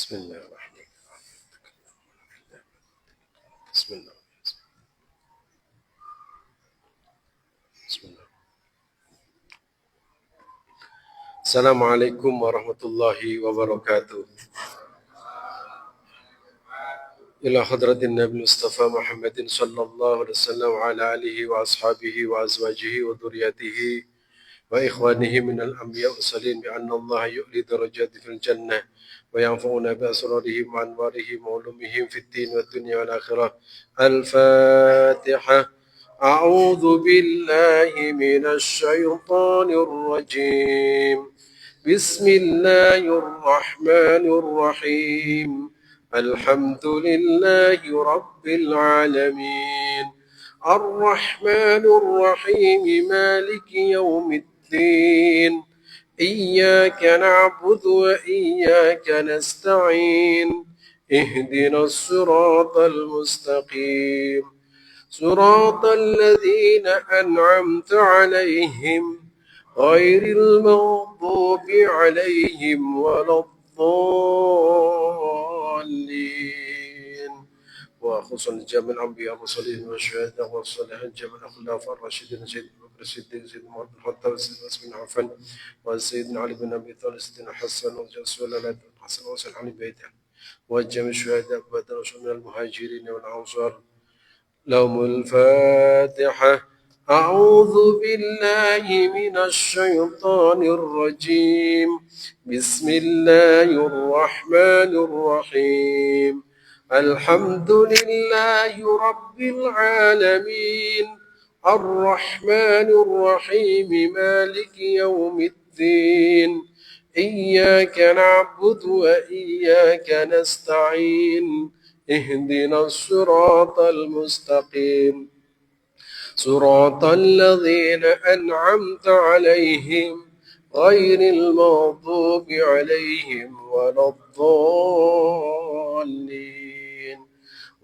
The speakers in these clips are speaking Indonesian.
بسم الله الرحمن الرحيم. بسم الله. بسم الله. السلام عليكم ورحمة الله وبركاته. إلى حضرة النبي المصطفى محمد صلى الله عليه وسلم وعلى آله وأصحابه وأزواجه وذريته وإخوانه من الأنبياء والمرسلين بأن الله يؤلي درجات في الجنة وينفعنا بأسرارهم وأنوارهم وعلومهم في الدين والدنيا والآخرة. الفاتحة. أعوذ بالله من الشيطان الرجيم. بسم الله الرحمن الرحيم. الحمد لله رب العالمين الرحمن الرحيم مالك يوم الدين إياك نعبد وإياك نستعين اهدنا الصراط المستقيم صراط الذين أنعمت عليهم غير المغضوب عليهم ولا الضالين. وخصوصا جميع الأنبياء والمرسلين والشهداء والصالحين جميع الخلفاء الراشدين سيدنا أبو بكر الصديق سيدنا عمر بن الخطاب سيدنا عثمان بن عفان وسيدنا علي بن أبي طالب سيدنا حسن وجسول الحسن وحسن علي بيته وجميع الشهداء بدر من المهاجرين والأنصار لهم الفاتحة. أعوذ بالله من الشيطان الرجيم. بسم الله الرحمن الرحيم. الحمد لله رب العالمين الرحمن الرحيم مالك يوم الدين إياك نعبد وإياك نستعين اهدنا الصراط المستقيم صراط الذين أنعمت عليهم غير المغضوب عليهم ولا الضالين.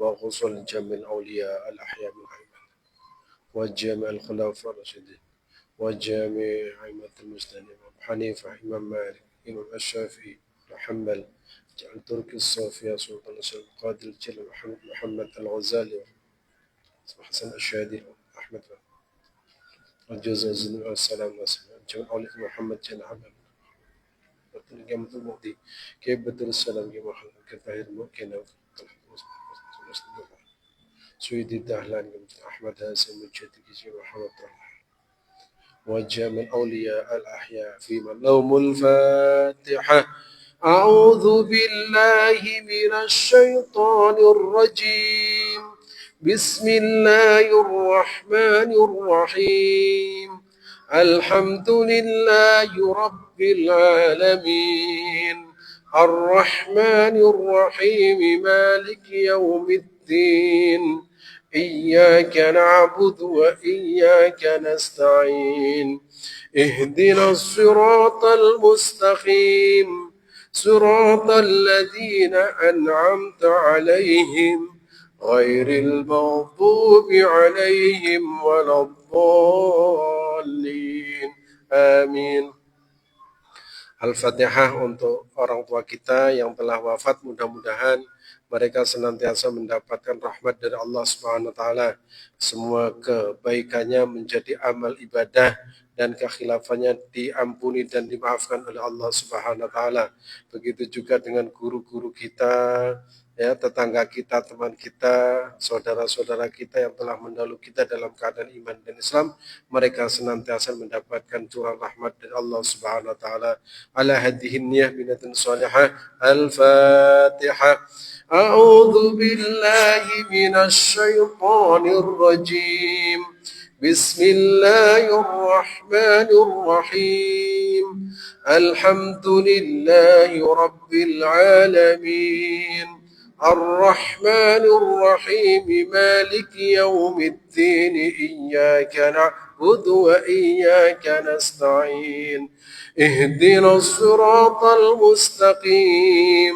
وغصل جميع الأولياء الأحياء من عباد وجميع الخلفاء الراشدين وجميع أئمة المسلمين أبو حنيفة إمام مالك إمام الشافعي محمد جعل ترك الصوفية سلطان القادر الجليل محمد الغزالي حسن الشادي أحمد الجزائري والسلام جميع أولياء محمد جل عبد قيامة المهدي كيف بدل السلام يا محمد كطاهر ممكن سويدي الدهلان أحمد هاسم الجدي محمد وجميع الأولياء الأحياء في من لهم الفاتحة. أعوذ بالله من الشيطان الرجيم. بسم الله الرحمن الرحيم. الحمد لله رب العالمين الرحمن الرحيم مالك يوم الدين إياك نعبد وإياك نستعين اهدنا الصراط المستقيم صراط الذين أنعمت عليهم غير المغضوب عليهم ولا الضالين آمين. Al-Fatihah untuk orang tua kita yang telah wafat, mudah-mudahan mereka senantiasa mendapatkan rahmat dari Allah Subhanahu wa taala. Semua kebaikannya menjadi amal ibadah dan kekhilafannya diampuni dan dimaafkan oleh Allah Subhanahu wa taala. Begitu juga dengan guru-guru kita, ya, tetangga kita, teman kita, saudara-saudara kita yang telah mendahului kita dalam keadaan iman dan Islam, mereka senantiasa mendapatkan curah rahmat dari Allah Subhanahu wa taala. Ala hadhihi niyyah binatun salihah. Al-Fatihah. A'udzu billahi minasy syaithanir rajim. Bismillahirrahmanirrahim. Alhamdulillahi rabbil alamin. الرحمن الرحيم مالك يوم الدين إياك نعبد وإياك نستعين اهدنا الصراط المستقيم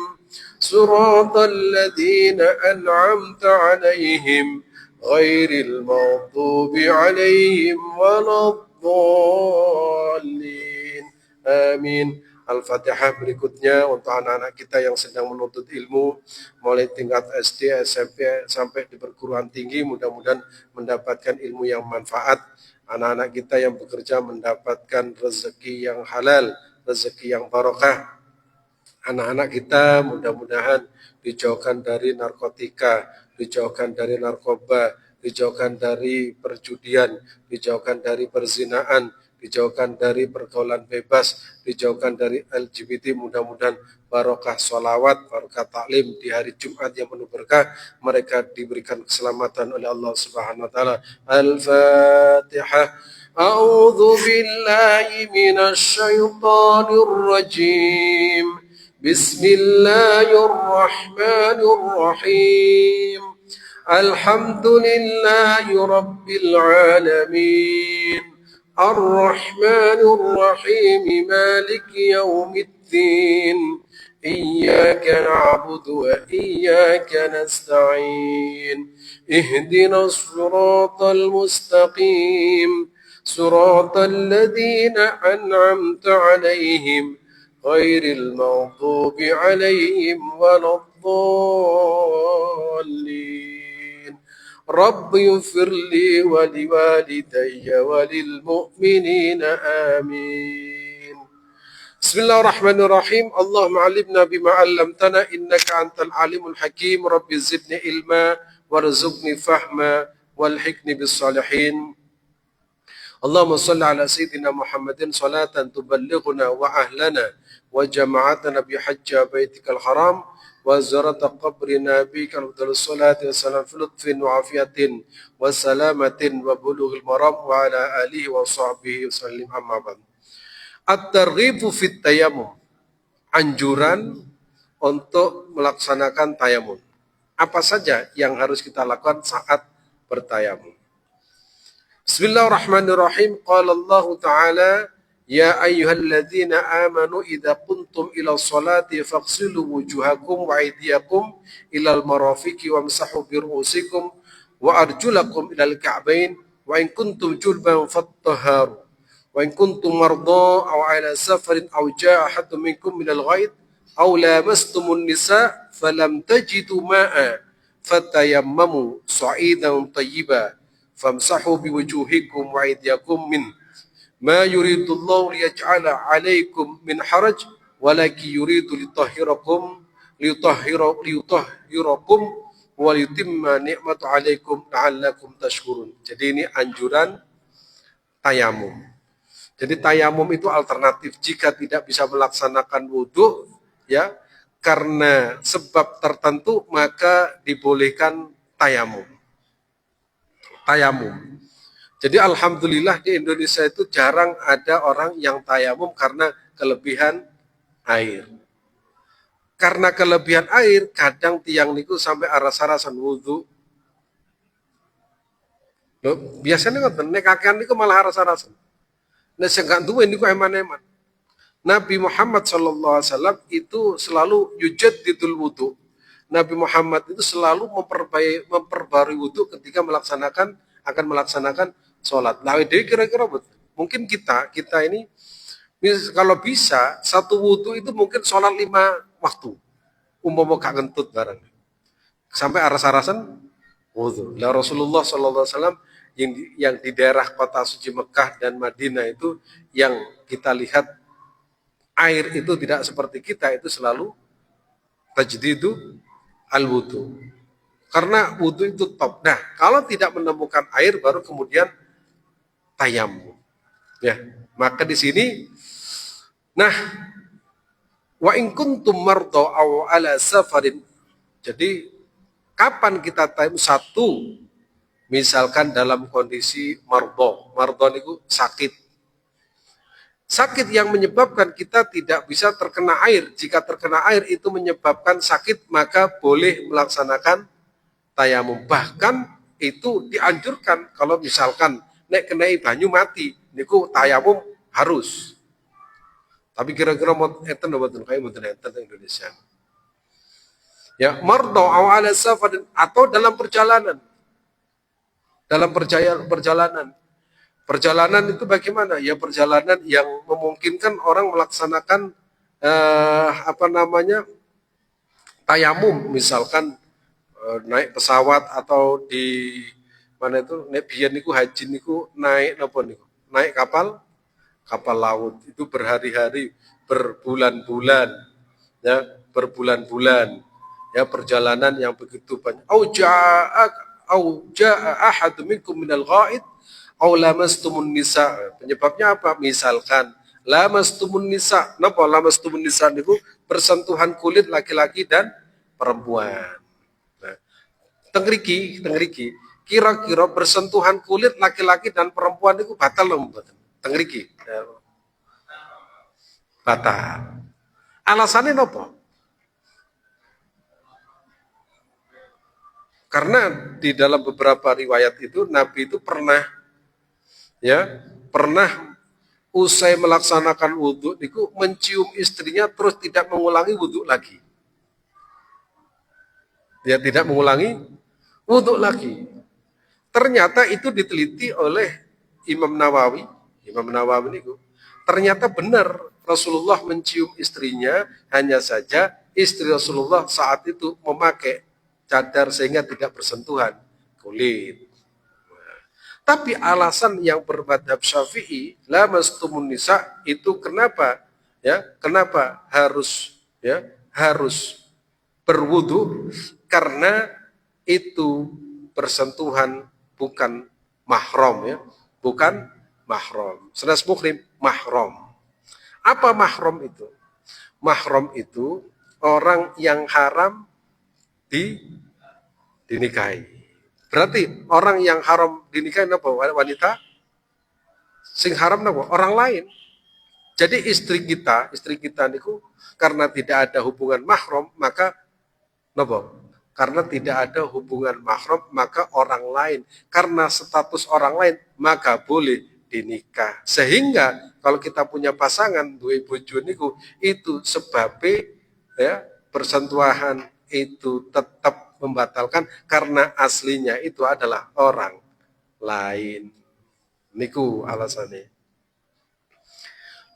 صراط الذين أنعمت عليهم غير المغضوب عليهم ولا الضالين آمين. Al-Fatihah. Berikutnya untuk anak-anak kita yang sedang menuntut ilmu, mulai tingkat SD, SMP, sampai di perguruan tinggi, mudah-mudahan mendapatkan ilmu yang manfaat. Anak-anak kita yang bekerja mendapatkan rezeki yang halal, rezeki yang barokah. Anak-anak kita mudah-mudahan dijauhkan dari narkotika, dijauhkan dari narkoba, dijauhkan dari perjudian, dijauhkan dari perzinaan, dijauhkan dari pergaulan bebas, dijauhkan dari LGBT. Mudah-mudahan barokah sholawat, barokah taklim di hari Jumat yang penuh berkah, mereka diberikan keselamatan oleh Allah Subhanahu wa taala. Al-Fatihah. A'udzu billahi minasy syaithanir rajim. بسم الله الرحمن الرحيم الحمد لله رب العالمين الرحمن الرحيم مالك يوم الدين إياك نعبد وإياك نستعين اهدنا الصراط المستقيم صراط الذين أنعمت عليهم غير المغضوب عليهم ولا الضالين رب اغفر لي ولوالدي وللمؤمنين آمين بسم الله الرحمن الرحيم اللهم علمنا بما علمتنا إنك أنت العليم الحكيم رب زدني علما وارزقني فهما والحقني بالصالحين اللهم صل على سيدنا محمد صلاة تبلغنا وأهلنا وجماعتنا بحج بيتك الحرام وزيارة قبر نبيك أفضل الصلاة والسلام في لطف وعافية وسلامة وبلوغ المرام وعلى آله وصحبه وسلم أما بعد. At-targhib fit tayammum, anjuran untuk melaksanakan tayamum. Apa saja yang harus kita lakukan saat bertayamum? Bismillahirrahmanirrahim. Qala Allah Ta'ala, ya ayyuhalladzina amanu idza qumtum ila sholati faghsilu wujuhakum wa aydiyakum ilal marafiqi wamsahu bi ru'usikum wa arjulakum ilal ka'bain wa in kuntum julban fattahharu wa in kuntum marda aw ala safarin aw jaa ahadun minkum minal ghaid aw lamastumun nisa falam tajidu ma'a fatayammamu sa'idan tayyiban famsahu biwujuhikum wa aydiyakum min ma yuridullahu liyaj'ala 'alaikum min haraj walakin yuridu litahhirakum wa yutimma ni'matahu 'alaikum la'allakum tashkurun. Jadi ini anjuran tayamum. Jadi tayamum itu alternatif jika tidak bisa melaksanakan wudhu, ya, karena sebab tertentu maka dibolehkan tayamum. Jadi alhamdulillah di Indonesia itu jarang ada orang yang tayamum karena kelebihan air. Karena kelebihan air, kadang tiang niku sampai aras-arasan wudhu. Loh, biasanya ngoten nek kakean niku malah aras-arasan. Nek sing gak duwe niku eman-eman. Nabi Muhammad SAW itu selalu yujaddidul wudhu. Nabi Muhammad itu selalu memperbarui wudhu ketika akan melaksanakan sholat. Nah, jadi kira-kira mungkin kita ini kalau bisa satu wudhu itu mungkin sholat 5 waktu. Umpama gak kentut barang. Sampai aras-arasan wudhu. Nah, Rasulullah SAW yang di daerah kota suci Mekah dan Madinah itu yang kita lihat air itu tidak seperti kita, itu selalu tajdidu al-wudu. Karena wudu itu top. Nah, kalau tidak menemukan air baru kemudian tayamum. Ya, maka di sini wa in kuntum marda aw ala safarin. Jadi kapan kita tayamum? Satu, misalkan dalam kondisi marda itu sakit. Sakit yang menyebabkan kita tidak bisa terkena air. Jika terkena air itu menyebabkan sakit, maka boleh melaksanakan tayamum. Bahkan itu dianjurkan kalau misalkan nek kenai banyu mati, niku tayamum harus. Tapi kira-kira mau enten mboten kayak mboten enten Indonesia. Ya, marda aw ala safar atau dalam perjalanan. Dalam perjalanan. Perjalanan itu bagaimana? Ya perjalanan yang memungkinkan orang melaksanakan apa namanya, tayamum, misalkan naik pesawat atau di mana itu naik biyen niku haji niku naik napa niku? Naik kapal laut itu berhari-hari, berbulan-bulan, ya, berbulan-bulan, ya, perjalanan yang begitu banyak. Au jaa ahad minkum minal ghaid au lamastumun nisa. Penyebabnya apa? Misalkan lamastumun nisa. Napa lamastumun nisa niku? Bersentuhan kulit laki-laki dan perempuan. Nah, tengriki, kira-kira bersentuhan kulit laki-laki dan perempuan itu batal loh mboten? Tengriki. Ya, batal. Alasannya nopo? Karena di dalam beberapa riwayat itu Nabi itu pernah, ya, pernah usai melaksanakan wudhu itu mencium istrinya terus tidak mengulangi wudhu lagi. Dia tidak mengulangi wudhu lagi. Ternyata itu diteliti oleh Imam Nawawi. Imam Nawawi itu ternyata benar Rasulullah mencium istrinya, hanya saja istri Rasulullah saat itu memakai cadar sehingga tidak bersentuhan kulit. Tapi alasan yang bermadhab Syafi'i, la mastumun nisa, itu kenapa? Ya, kenapa harus, ya, harus berwudu? Karena itu bersentuhan bukan mahram, ya, bukan mahram. Senas muhrim mahram. Apa mahram itu? Mahram itu orang yang haram dinikahi. Berarti orang yang haram dinikahi apa? Wanita sing haram apa? Orang lain. Jadi istri kita niku karena tidak ada hubungan mahram, maka napa? Karena tidak ada hubungan mahram, maka orang lain. Karena status orang lain, maka boleh dinikah. Sehingga kalau kita punya pasangan duwe bojo niku itu sebabnya, ya, persentuhan itu tetap membatalkan karena aslinya itu adalah orang lain. Niku alasannya.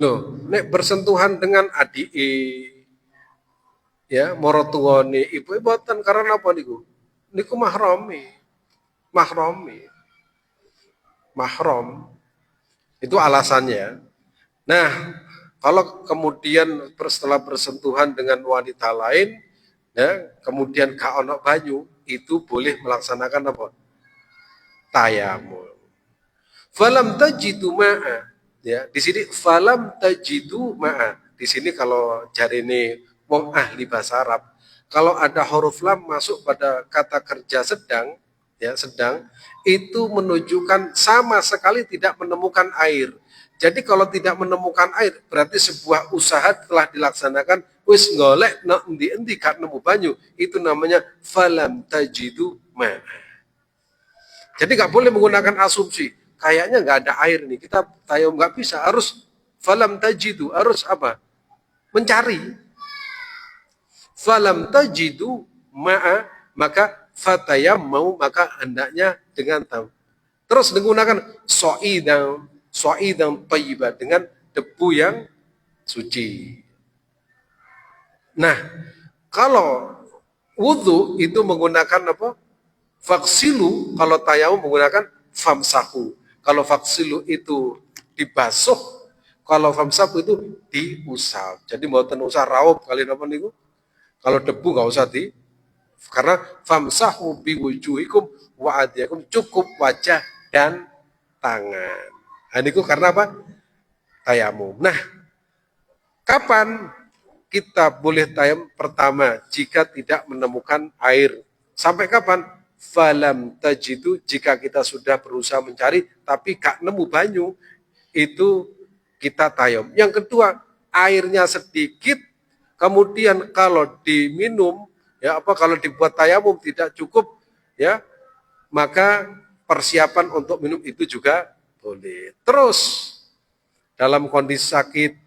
Loh, nek bersentuhan dengan adik, ya, morotuone ibu boten karena apa niku? Niku mahromi. Mahromi. Mahrom. Itu alasannya. Nah, kalau kemudian setelah bersentuhan dengan wanita lain, ya, kemudian gak ono banyu, itu boleh melaksanakan apa? Tayamum. Falam tajidu ma'a. Ya, di sini falam tajidu ma'a. Di sini kalau jarine wong ahli bahasa Arab, kalau ada huruf lam masuk pada kata kerja sedang, ya, sedang, itu menunjukkan sama sekali tidak menemukan air. Jadi kalau tidak menemukan air, berarti sebuah usaha telah dilaksanakan, wis golek no endi-endi gak nemu banyu, itu namanya falam tajidu ma'a. Jadi nggak boleh menggunakan asumsi. Kayaknya nggak ada air nih. Kita tayamum nggak bisa. Harus falam tajidu. Harus apa? Mencari. Falam tajidu ma'a, maka fatayam mau, maka hendaknya dengan tahu. Terus menggunakan so'idan tayyibat, dengan debu yang suci. Nah, kalau wudhu itu menggunakan apa? Faksilu, kalau tayamum menggunakan famsahu. Kalau faksilu itu dibasuh, kalau famsahu itu diusap. Jadi mboten usah raup kali napa niku. Kalau debu nggak usah karena famsahu biwujuhikum wa adiyakum, cukup wajah dan tangan. Nah, niku karena apa? Tayamum. Nah, kapan kita boleh tayamum? Pertama, jika tidak menemukan air. Sampai kapan? Falam tajidu, jika kita sudah berusaha mencari tapi gak nemu banyu, itu kita tayamum. Yang kedua, airnya sedikit, kemudian kalau diminum, ya, apa, kalau dibuat tayamum tidak cukup, ya, maka persiapan untuk minum itu juga boleh. Terus dalam kondisi sakit,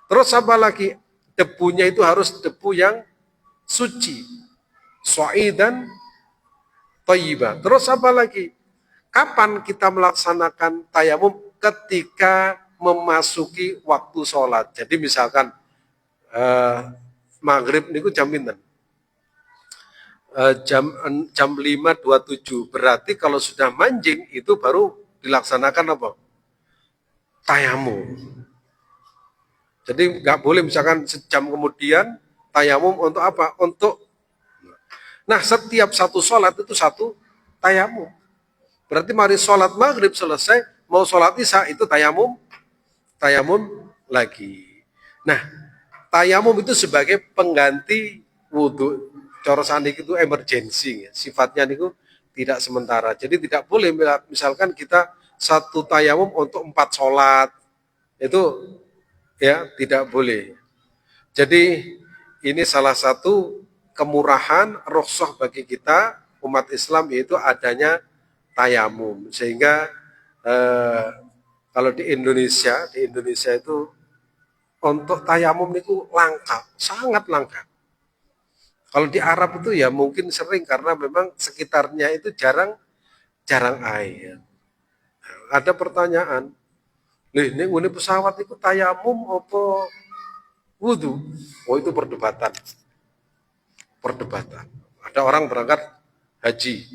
terus apa lagi? Debunya itu harus debu yang suci, so'idan thayyibah. Terus apa lagi? Kapan kita melaksanakan tayamum? Ketika memasuki waktu sholat. Jadi misalkan maghrib niku jam pinten? Jam 5.27. Berarti kalau sudah mancing itu baru dilaksanakan apa? Tayamum. Jadi nggak boleh misalkan sejam kemudian tayamum untuk apa? Nah, setiap satu sholat itu satu tayamum. Berarti mari sholat maghrib selesai, mau sholat isya itu tayamum lagi. Nah, tayamum itu sebagai pengganti wudhu. Cara sandik itu emergency, sifatnya itu tidak sementara. Jadi tidak boleh misalkan kita satu tayamum untuk 4 sholat, itu ya tidak boleh. Jadi ini salah satu kemurahan rukhsah bagi kita umat Islam yaitu adanya tayamum. Sehingga kalau di Indonesia itu untuk tayamum itu langka, sangat langka. Kalau di Arab itu ya mungkin sering karena memang sekitarnya itu jarang air. Ada pertanyaan, ini pesawat itu tayamum apa wudhu? Oh itu perdebatan. Ada orang berangkat haji,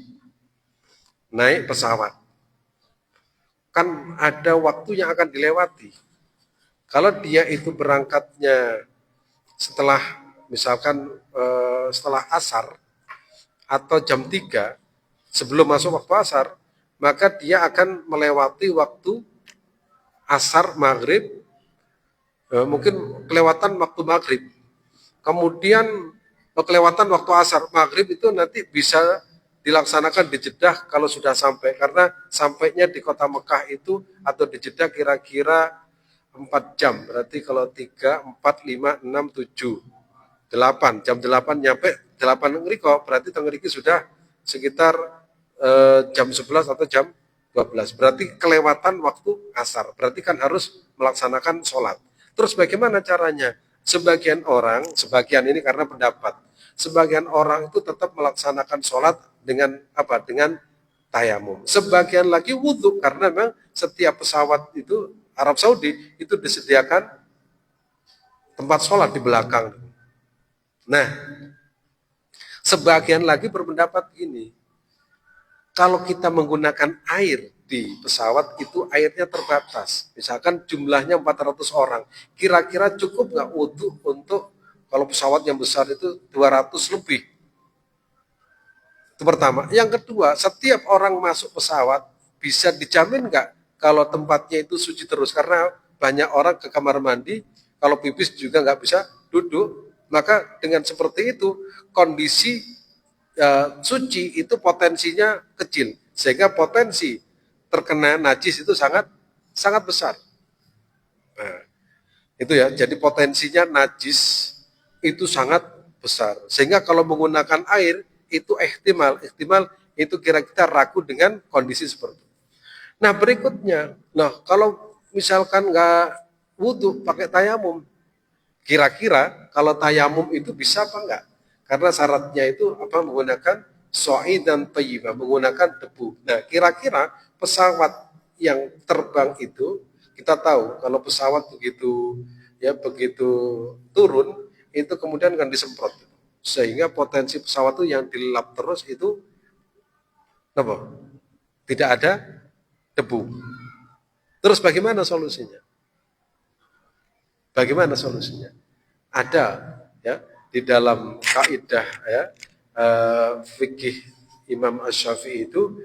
naik pesawat. Kan ada waktu yang akan dilewati. Kalau dia itu berangkatnya setelah misalkan setelah asar atau jam 3 sebelum masuk waktu asar, maka dia akan melewati waktu asar maghrib, mungkin kelewatan waktu maghrib. Kemudian kelewatan waktu asar maghrib itu nanti bisa dilaksanakan di Jeddah kalau sudah sampai, karena sampainya di kota Mekah itu atau di Jeddah kira-kira 4 jam. Berarti kalau 3, 4, 5, 6, 7, 8, jam 8 nyampe 8 ngeriko, berarti tengeriki sudah sekitar jam 11 atau jam 12. Berarti kelewatan waktu asar. Berarti kan harus melaksanakan sholat. Terus bagaimana caranya? Sebagian ini karena pendapat, sebagian orang itu tetap melaksanakan sholat dengan apa? Dengan tayamum. Sebagian lagi wudhu, karena memang setiap pesawat itu Arab Saudi itu disediakan tempat sholat di belakang. Nah, sebagian lagi berpendapat gini, kalau kita menggunakan air di pesawat itu airnya terbatas. Misalkan jumlahnya 400 orang. Kira-kira cukup nggak wudhu untuk kalau pesawat yang besar itu 200 lebih. Itu pertama. Yang kedua, setiap orang masuk pesawat bisa dijamin nggak kalau tempatnya itu suci terus. Karena banyak orang ke kamar mandi, kalau pipis juga nggak bisa duduk. Maka dengan seperti itu, kondisi suci itu potensinya kecil, sehingga potensi terkena najis itu sangat besar. Nah, itu ya, jadi potensinya najis itu sangat besar, sehingga kalau menggunakan air itu ihtimal itu kira-kira ragu dengan kondisi seperti itu. Nah berikutnya, kalau misalkan nggak wudhu pakai tayamum, kira-kira kalau tayamum itu bisa apa enggak? Karena syaratnya itu apa, menggunakan so'i dan thayyibah, menggunakan debu. Nah, kira-kira pesawat yang terbang itu kita tahu kalau pesawat begitu turun itu kemudian kan disemprot. Sehingga potensi pesawat itu yang dilap terus itu apa? Tidak ada debu. Terus bagaimana solusinya? Ada ya di dalam kaidah ya fikih Imam Asy-Syafi'i itu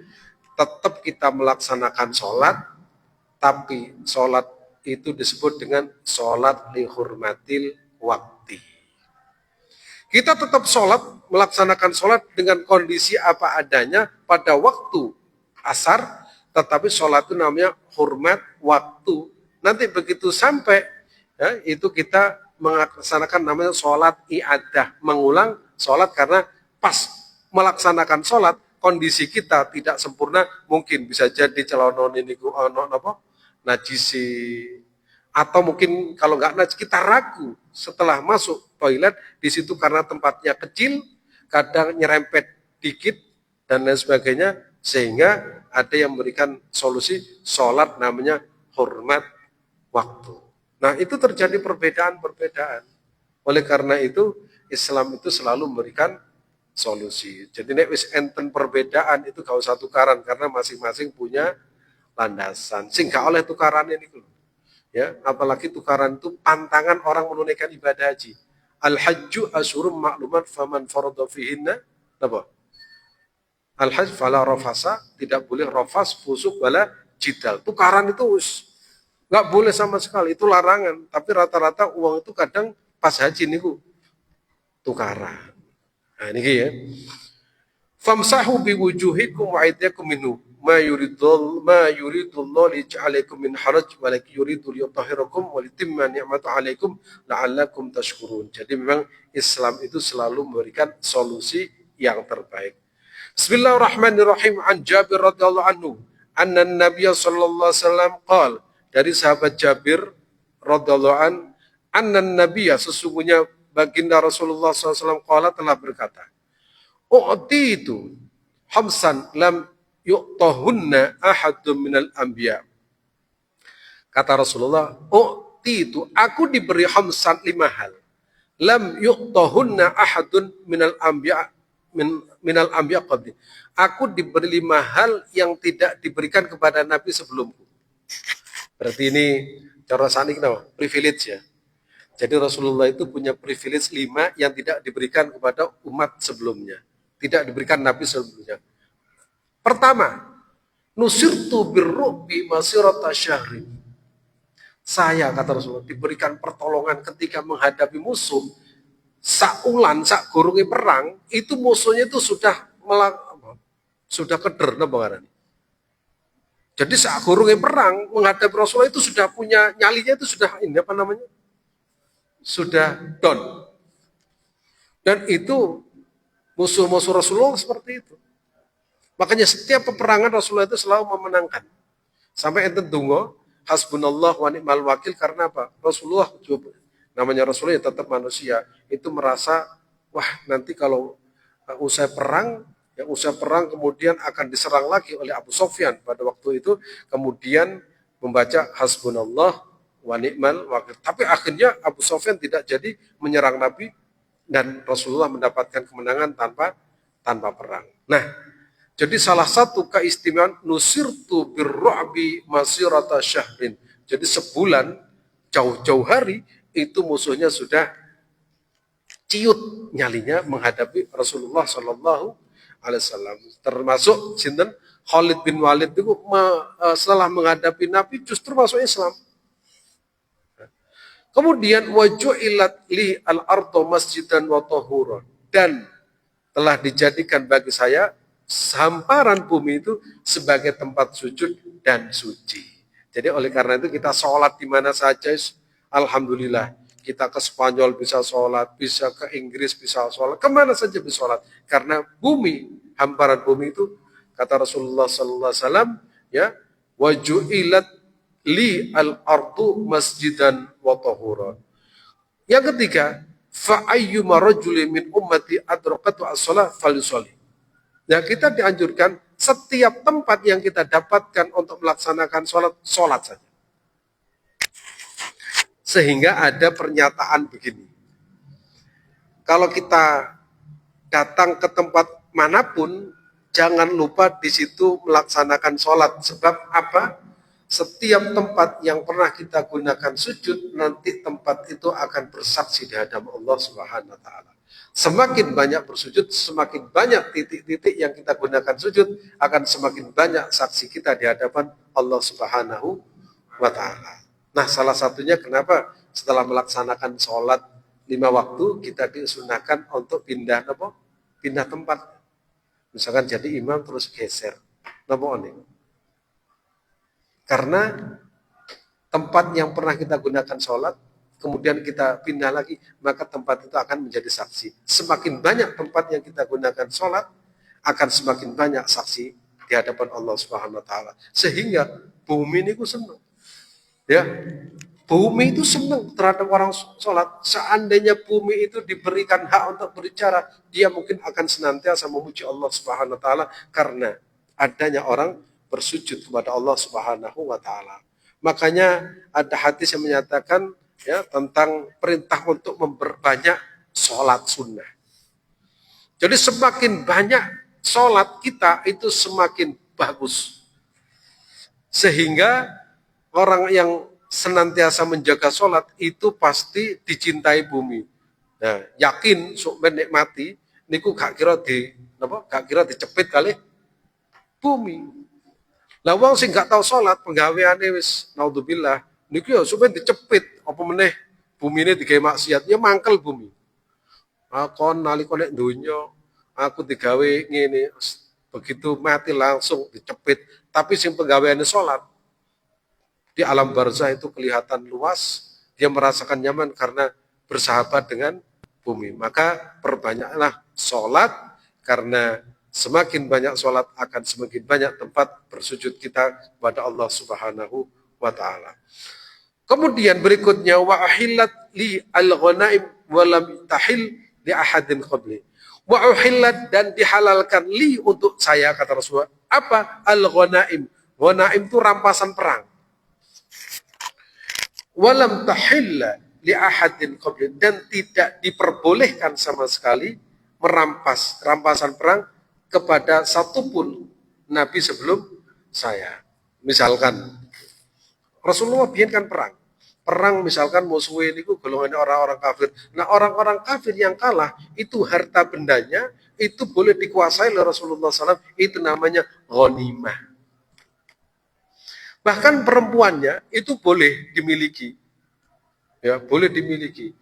tetap kita melaksanakan sholat, tapi sholat itu disebut dengan sholat lihurmatil wakti. Kita tetap sholat, melaksanakan sholat dengan kondisi apa adanya pada waktu asar, tetapi sholat itu namanya hormat waktu. Nanti begitu sampai ya, itu kita melaksanakan namanya sholat i'adah, mengulang sholat karena pas melaksanakan sholat kondisi kita tidak sempurna, mungkin bisa jadi celonon ini najisi, atau mungkin kalau nggak najis kita ragu setelah masuk toilet di situ karena tempatnya kecil, kadang nyerempet dikit dan lain sebagainya, sehingga ada yang memberikan solusi sholat namanya hormat waktu. Nah itu terjadi perbedaan. Oleh karena itu Islam itu selalu memberikan solusi. Jadi nek wis enten perbedaan itu gak usah tukaran karena masing-masing punya landasan. Sing gak oleh tukaran ini ya, apalagi tukaran itu pantangan orang menunaikan ibadah haji. Al-hajju asyurum maklumat faman farada fihinna apa? Al-hajj fala rafasa, tidak boleh rafas, fusuk wala jidal. Tukaran itu nggak boleh sama sekali, itu larangan. Tapi rata-rata uang itu kadang pas haji niku tukaran. Nah ini ya. Famsahu biwujuhikum wa aydiyakum minhu ma yuridullahu lij'alaikum min haraj walakin yuridu liyutahhirakum wa litimma ni'matahu 'alaikum la'allakum tashkurun. Jadi memang Islam itu selalu memberikan solusi yang terbaik. Bismillahirrahmanirrahim. An Jabir radhiyallahu anhu anna Nabiy sallallahu alaihi wasallam qala, dari sahabat Jabir radhiyallahu an, anna Nabiy, sesungguhnya baginda Rasulullah SAW qala, telah berkata, u'ti itu hamsan lam yu'tahunna ahadun minal anbiya. Kata Rasulullah, u'ti itu, aku diberi hamsan 5 hal, lam yu'tahunna ahadun minal anbiya minal anbiya qabli. Aku diberi 5 hal yang tidak diberikan kepada Nabi sebelumku. Berarti ini cara sanik privilege ya. Jadi Rasulullah itu punya privilege 5 yang tidak diberikan kepada umat sebelumnya. Tidak diberikan Nabi sebelumnya. Pertama, nusirtu birru'bi masirata syahrin. Saya, kata Rasulullah, diberikan pertolongan ketika menghadapi musuh. Saulan, sak gurungi perang, itu musuhnya itu sudah keder, jadi sak gurungi perang menghadapi Rasulullah itu sudah punya nyalinya, itu sudah ini apa namanya, sudah down. Dan itu musuh-musuh Rasulullah seperti itu. Makanya setiap peperangan Rasulullah itu selalu memenangkan. Sampai enten dungo, hasbunallah wa ni'mal wakil, karena apa? Rasulullah, namanya Rasulullah ya tetap manusia, itu merasa, wah nanti kalau usai perang kemudian akan diserang lagi oleh Abu Sofyan pada waktu itu, kemudian membaca hasbunallah wa ni'mal wakil. Tapi akhirnya Abu Sofyan tidak jadi menyerang Nabi dan Rasulullah mendapatkan kemenangan tanpa perang. Nah, jadi salah satu keistimewaan nusirtu birru'bi masirata syahrin. Jadi sebulan jauh-jauh hari itu musuhnya sudah ciut nyalinya menghadapi Rasulullah Shallallahu Alaihi Wasallam. Termasuk sinten Khalid bin Walid itu setelah menghadapi Nabi justru masuk Islam. Kemudian waju'ilat li al-ardu masjidan wa tahuran, dan telah dijadikan bagi saya hamparan bumi itu sebagai tempat sujud dan suci. Jadi oleh karena itu kita sholat di mana saja, alhamdulillah. Kita ke Spanyol bisa sholat, bisa ke Inggris bisa sholat, kemana saja bisa sholat. Karena bumi, hamparan bumi itu, kata Rasulullah Sallallahu Alaihi Wasallam, ya, waju'ilat li al-ardu masjidan wa tahuran. Yang ketiga, fa'ayyuma rajulin min ummati adrakatu as-shalah falyusalli. Nah, kita dianjurkan setiap tempat yang kita dapatkan untuk melaksanakan sholat saja. Sehingga ada pernyataan begini, kalau kita datang ke tempat manapun, jangan lupa di situ melaksanakan sholat. Sebab apa? Setiap tempat yang pernah kita gunakan sujud, nanti tempat itu akan bersaksi di hadapan Allah Subhanahu wa Ta'ala. Semakin banyak bersujud, semakin banyak titik-titik yang kita gunakan sujud, akan semakin banyak saksi kita di hadapan Allah Subhanahu wa Ta'ala. Nah, salah satunya kenapa setelah melaksanakan sholat 5 waktu, kita disunahkan untuk pindah tempat. Misalkan jadi imam terus geser. Karena tempat yang pernah kita gunakan sholat, kemudian kita pindah lagi, maka tempat itu akan menjadi saksi. Semakin banyak tempat yang kita gunakan sholat, akan semakin banyak saksi di hadapan Allah Subhanahu wa Ta'ala. Sehingga bumi ini senang. Ya, bumi itu senang terhadap orang sholat. Seandainya bumi itu diberikan hak untuk berbicara, dia mungkin akan senantiasa memuji Allah Subhanahu wa Ta'ala karena adanya orang bersujud kepada Allah Subhanahu wa Ta'ala. Makanya ada hadis yang menyatakan ya tentang perintah untuk memperbanyak sholat sunnah. Jadi semakin banyak sholat kita itu semakin bagus. Sehingga orang yang senantiasa menjaga sholat itu pasti dicintai bumi. Nah, yakin sok menikmati niku gak kira dicepit kali bumi. Lah wong sing gak tahu sholat penggaweane wis naudzubillah niku ya sampeyan dicepit apa meneh bumine digawe maksiat ya mangkel bumi. Kon nalika nek donya aku digawe ngene begitu mati langsung dicepit. Tapi sing penggaweane sholat di alam barzah itu kelihatan luas, dia merasakan nyaman karena bersahabat dengan bumi. Maka perbanyaklah sholat karena semakin banyak sholat akan semakin banyak tempat bersujud kita kepada Allah Subhanahu wa taala. Kemudian berikutnya wa ahillat li al-ghanaim wa lam tahil li ahadin qabli. Wa uhillat dan dihalalkan li untuk saya kata Rasulullah. Apa? Al-ghanaim. Ghanaim itu rampasan perang. Wa lam tahil li ahadin qabli dan tidak diperbolehkan sama sekali merampas rampasan perang kepada satupun nabi sebelum saya. Misalkan Rasulullah biarkan perang misalkan musuhnya ini golongan orang-orang kafir. Nah orang-orang kafir yang kalah itu harta bendanya itu boleh dikuasai oleh Rasulullah SAW. Itu namanya ghanimah. Bahkan perempuannya itu boleh dimiliki. Ya boleh dimiliki.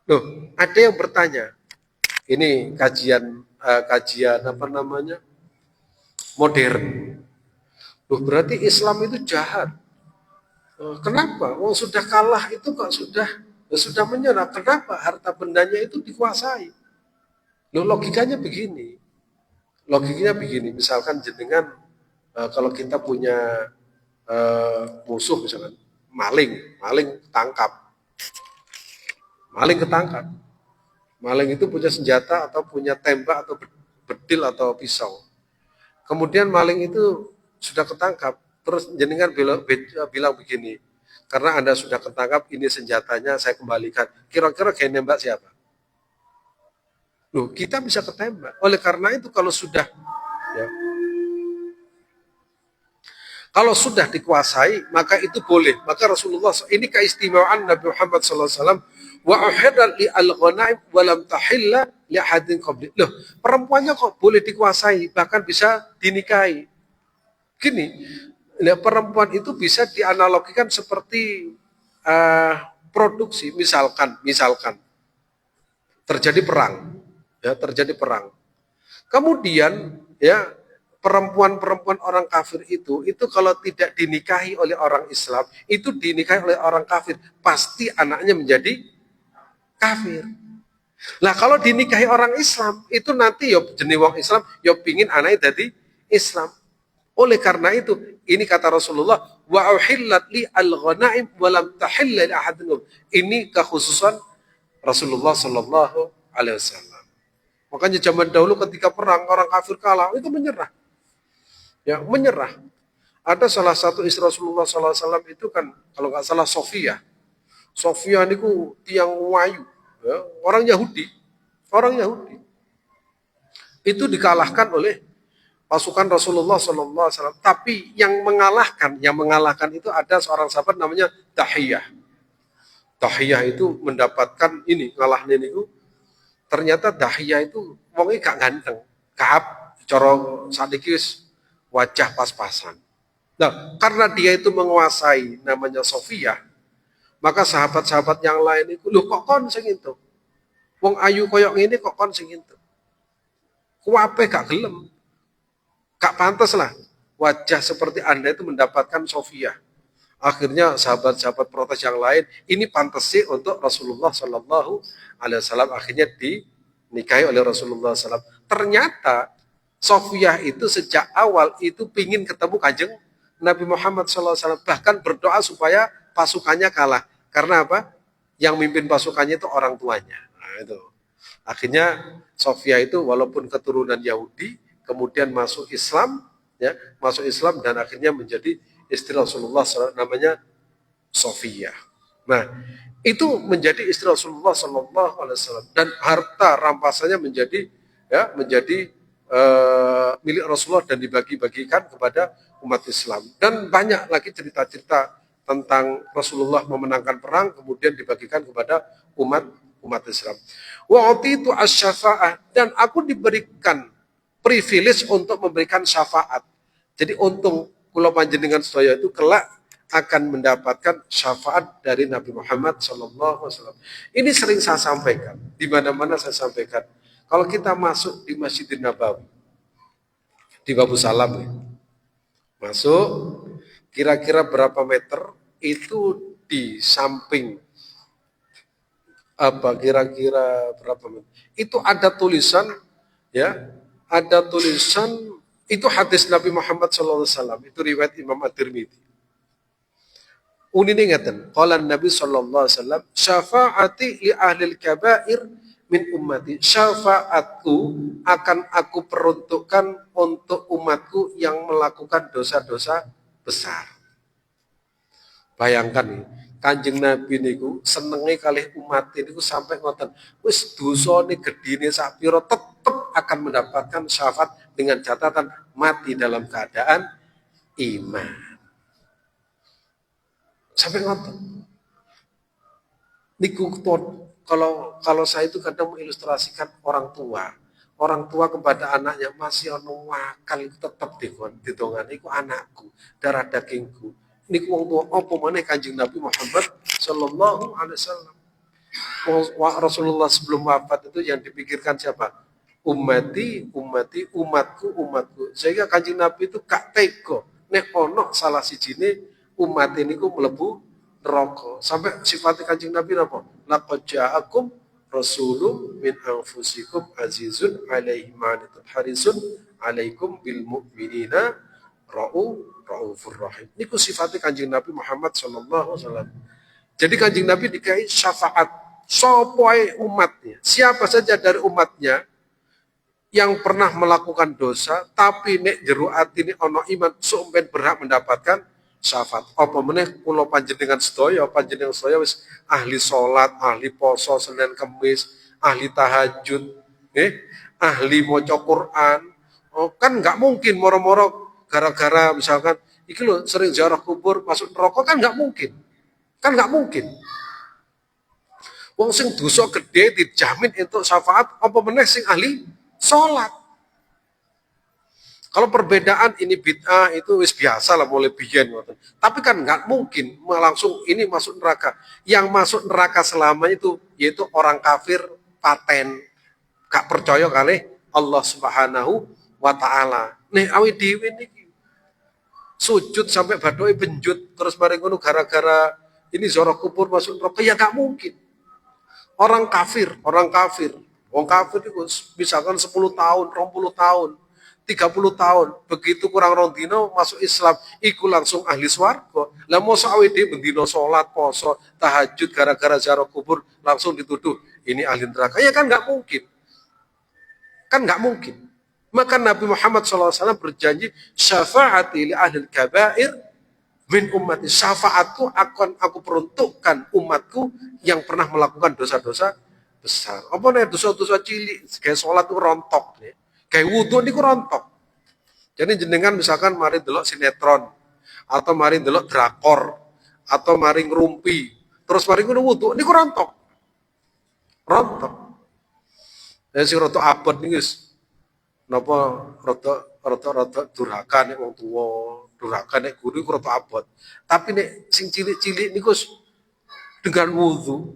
Loh ada yang bertanya. Ini kajian apa namanya modern. Loh berarti Islam itu jahat. Kenapa? Oh sudah kalah itu kok sudah menyerah. Kenapa harta bendanya itu dikuasai? Loh logikanya begini. Logikanya begini. Misalkan jenengan kalau kita punya musuh misalkan maling ketangkap. Maling itu punya senjata atau punya tembak atau bedil atau pisau. Kemudian maling itu sudah ketangkap. Terus jenengan bilang begini, karena Anda sudah ketangkap, ini senjatanya saya kembalikan. Kira-kira kayak nembak siapa? Loh, kita bisa ketembak. Oleh karena itu kalau sudah dikuasai, maka itu boleh. Maka Rasulullah, ini keistimewaan Nabi Muhammad SAW, wa uhiddat li al-ghanaim wa lam tahilla li ahadin qabli. Loh, perempuannya kok boleh dikuasai, bahkan bisa dinikahi. Gini, perempuan itu bisa dianalogikan seperti produksi, misalkan terjadi perang. Kemudian ya perempuan orang kafir itu kalau tidak dinikahi oleh orang Islam, itu dinikahi oleh orang kafir, pasti anaknya menjadi kafir. Nah kalau dinikahi orang Islam, itu nanti ya jenis wong Islam, ya pingin anaknya jadi Islam. Oleh karena itu, ini kata Rasulullah, wa uhillat li al-ghanaim wa lam tahilla li ahadin. Ini kekhususan Rasulullah sallallahu alaihi wasallam. Makanya zaman dahulu ketika perang orang kafir kalah, itu menyerah. Ya, menyerah. Ada salah satu istri Rasulullah sallallahu alaihi wasallam itu kan kalau nggak salah Sofia. Sofia niku tiang wayu, ya, orang Yahudi. Itu dikalahkan oleh pasukan Rasulullah SAW. Tapi yang mengalahkan itu ada seorang sahabat namanya Dahiyah. Dahiyah itu mendapatkan ngalahnya itu. Ternyata Dahiyah itu wongnya gak ganteng. Kaab, corong sadikis, wajah pas-pasan. Nah, karena dia itu menguasai namanya Sofia, maka sahabat-sahabat yang lain itu, loh kok kon sing itu? Wong ayu koyok ini kok kon sing itu? Kuape gak gelem? Gak pantas lah wajah seperti Anda itu mendapatkan Sofia. Akhirnya sahabat-sahabat protes yang lain, ini pantas sih untuk Rasulullah Sallallahu Alaihi Wasallam. Akhirnya dinikahi oleh Rasulullah SAW. Ternyata Sofia itu sejak awal itu pingin ketemu kanjeng Nabi Muhammad SAW. Bahkan berdoa supaya pasukannya kalah. Karena apa? Yang mimpin pasukannya itu orang tuanya. Nah, itu. Akhirnya Sofia itu walaupun keturunan Yahudi, kemudian masuk Islam dan akhirnya menjadi istri Rasulullah SAW, namanya Sofia. Nah, itu menjadi istri Rasulullah Sallallahu Alaihi Wasallam dan harta rampasannya menjadi milik Rasulullah dan dibagi-bagikan kepada umat Islam. Dan banyak lagi cerita-cerita tentang Rasulullah memenangkan perang kemudian dibagikan kepada umat Islam. Wa itu asy-syafa'ah, dan aku diberikan privilege untuk memberikan syafaat. Jadi untung kula panjenengan sedaya itu kelak akan mendapatkan syafaat dari Nabi Muhammad SAW. Ini sering saya sampaikan, di mana-mana saya sampaikan. Kalau kita masuk di Masjidin Nabawi, di Babu Salam, ya, masuk kira-kira berapa meter itu di samping apa kira-kira berapa meter? Itu ada tulisan, ya, ada tulisan itu hadis Nabi Muhammad SAW, itu riwayat Imam At-Tirmidzi. Unine ngeten, qala Nabi sallallahu alaihi wasallam, syafaati li ahli kabair min ummati. Syafaatku akan aku peruntukkan untuk umatku yang melakukan dosa-dosa besar. Bayangkan nih, Kanjeng Nabi niku senenge kalih umat niku sampai ngoten, wis dosane gedine sak pira tetep akan mendapatkan syafaat dengan catatan mati dalam keadaan iman. Sampai ngoten. Niku kalau saya itu kadang mengilustrasikan orang tua. Orang tua kepada anaknya masih ono wakal itu tetap ditongan iku anakku, darah dagingku. Niku wong tua apa meneh Kanjeng Nabi Muhammad sallallahu alaihi wasallam. Rasulullah sebelum wafat itu yang dipikirkan siapa? Ummati, ummati, umatku, umatku. Sehingga Kanjeng Nabi itu gak tega nek ono salah sijine umat ini ku melebu neraka. Sampai sifatnya Kanjeng Nabi apa? Laqad ja'akum rasulun min anfusikum azizun alaihi ma harisun alaikum bil mu'minina raufur rahim. Niku sifatnya Kanjeng Nabi Muhammad sallallahu alaihi wasallam. Jadi Kanjeng Nabi dikai syafaat sopoe umatnya. Siapa saja dari umatnya yang pernah melakukan dosa tapi nek jero atine ana iman sampeyan berhak mendapatkan syafaat. Apa meneh kula panjenengan sedaya wis ahli salat, ahli poso Senin Kamis, ahli tahajud, ahli maca Quran. Oh, kan nggak mungkin moro-moro gara-gara misalkan iki lho sering ziarah kubur masuk neraka, kan nggak mungkin. Kan nggak mungkin. Wong sing dosa gede dijamin untuk syafaat, apa meneh sing ahli salat. Kalau perbedaan ini bid'ah itu wis biasa lah mulai biyen. Tapi kan nggak mungkin langsung ini masuk neraka. Yang masuk neraka selama itu yaitu orang kafir paten, gak percaya kali Allah Subhanahu wa taala. Nih awi dhewe niki sujud sampai badoke benjut terus bareng ngono gara-gara ini ziarah kubur masuk neraka, ya gak mungkin. Orang kafir. Wong kafir itu misalkan 10 tahun, 20 tahun, 30 tahun, begitu kurang rong dino masuk Islam, iku langsung ahli swarga. Lah mosok awake bendino salat, poso, tahajud gara-gara ziarah kubur langsung dituduh ini ahli neraka. Ya kan nggak mungkin. Kan nggak mungkin. Maka Nabi Muhammad SAW berjanji, syafaati li ahli kabair min ummati. Syafaatku akan aku peruntukkan umatku yang pernah melakukan dosa-dosa besar. Apa nih dosa-dosa cilik, kayak sholat itu rontok nih. Kayak wudhu niku rontok. Jadi jenengan misalkan mari delok sinetron atau mari delok drakor atau mari ngrumpi, terus mari ngono wudhu niku rontok. Rontok. Ya sing rada abot niku wis napa rada durhaka nek wong tuwa, durhaka nek guru iku rada abot. Tapi nek sing cilik-cilik niku dengan wudhu,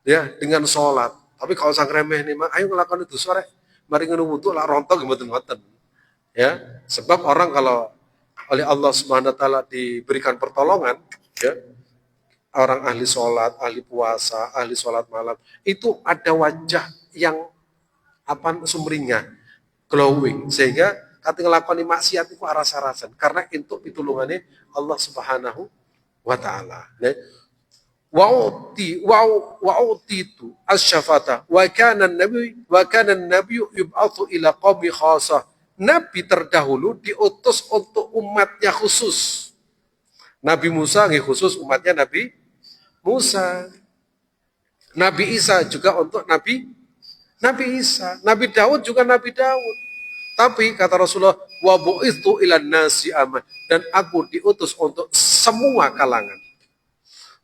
ya dengan sholat. Tapi kalau sang remeh nih, ayo ngelakukan itu sore. Mari ngono wudu lah rontok mboten-mboten. Ya, sebab orang kalau oleh Allah Subhanahu wa taala diberikan pertolongan, ya, orang ahli sholat, ahli puasa, ahli sholat malam, itu ada wajah yang sumringah, glowing, sehingga ketika nglakoni maksiat itu aras-arasan karena untuk pitulungannya Allah Subhanahu wa taala. Wa'uti itu asyafata wa kana nabi yub'atsu ila qaumi khasah. Nabi terdahulu diutus untuk umatnya khusus. Nabi Musa khusus umatnya Nabi Musa. Nabi Isa juga untuk Nabi Isa. Nabi Daud juga Nabi Daud. Tapi kata Rasulullah, wa bu'ithu ilan nasi aman, dan aku diutus untuk semua kalangan.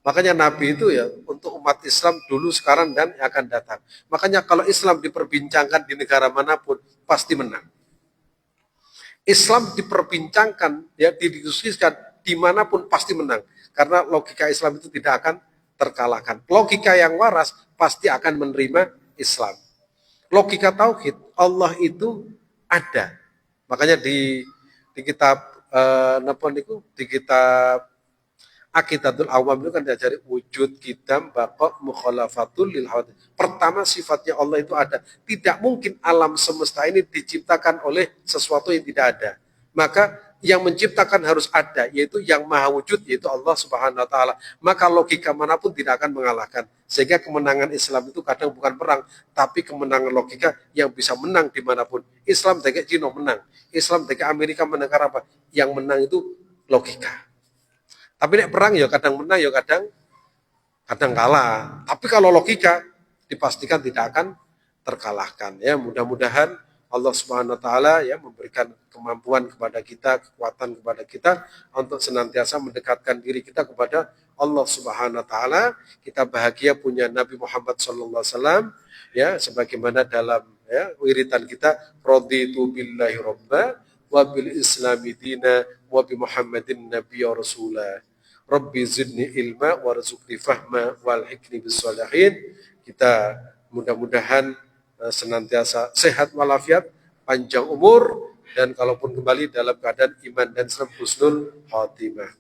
Makanya Nabi itu ya untuk umat Islam dulu, sekarang, dan yang akan datang. Makanya kalau Islam diperbincangkan di negara manapun, pasti menang. Islam diperbincangkan, ya didiskusikan dimanapun pasti menang. Karena logika Islam itu tidak akan terkalahkan. Logika yang waras pasti akan menerima Islam. Logika tauhid, Allah itu ada. Makanya di kitab di kitab Aqidatul Awam itu kan diajari wujud kidam baqa mukhalafatul lil hawadith. Pertama, sifatnya Allah itu ada. Tidak mungkin alam semesta ini diciptakan oleh sesuatu yang tidak ada. Maka yang menciptakan harus ada, yaitu yang maha wujud, yaitu Allah Subhanahu wa taala. Maka logika manapun tidak akan mengalahkan. Sehingga kemenangan Islam itu kadang bukan perang, tapi kemenangan logika yang bisa menang dimanapun. Islam dekat Cina menang, Islam dekat Amerika menang, apa? Yang menang itu logika. Tapi nek perang ya kadang menang, ya kadang kalah. Tapi kalau logika dipastikan tidak akan terkalahkan. Ya, mudah-mudahan Allah Subhanahu wa taala ya memberikan kemampuan kepada kita, kekuatan kepada kita untuk senantiasa mendekatkan diri kita kepada Allah Subhanahu wa taala. Kita bahagia punya Nabi Muhammad sallallahu alaihi wasallam, ya sebagaimana dalam ya wiritan kita, raditu billahi robba wa bil islami dina wa bi Muhammadin nabiyya rasulah. Rabbi zidni ilma warzuqni fahma walhikni bisolihin. Kita mudah-mudahan senantiasa sehat walafiat, panjang umur, dan kalaupun kembali dalam keadaan iman dan husnul khatimah.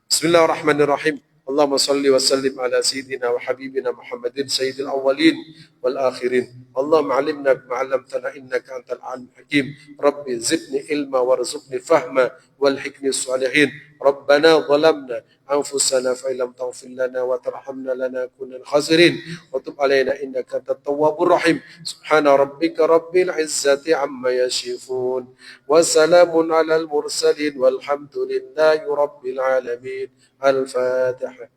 Bismillahirrahmanirrahim. Allahumma salli wa sallim ala sayyidina wa habibina Muhammadin sayyidil awwalin wal akhirin. Allahumma alimna bima 'allamtana innaka antal alim hakim. Rabbi zidni ilma warzuqni fahma wal hikmi salihin. Rabbana zalamna anfusana fa illam taghfir lana wa tarhamna lanakunanna khasirin. Wa tub alaina innaka antat tawwabur rahim. Subhana rabbika rabbil izzati amma yasifun. Wa salamun alal mursalin walhamdulillahi rabbil alamin. Al-Fatihah.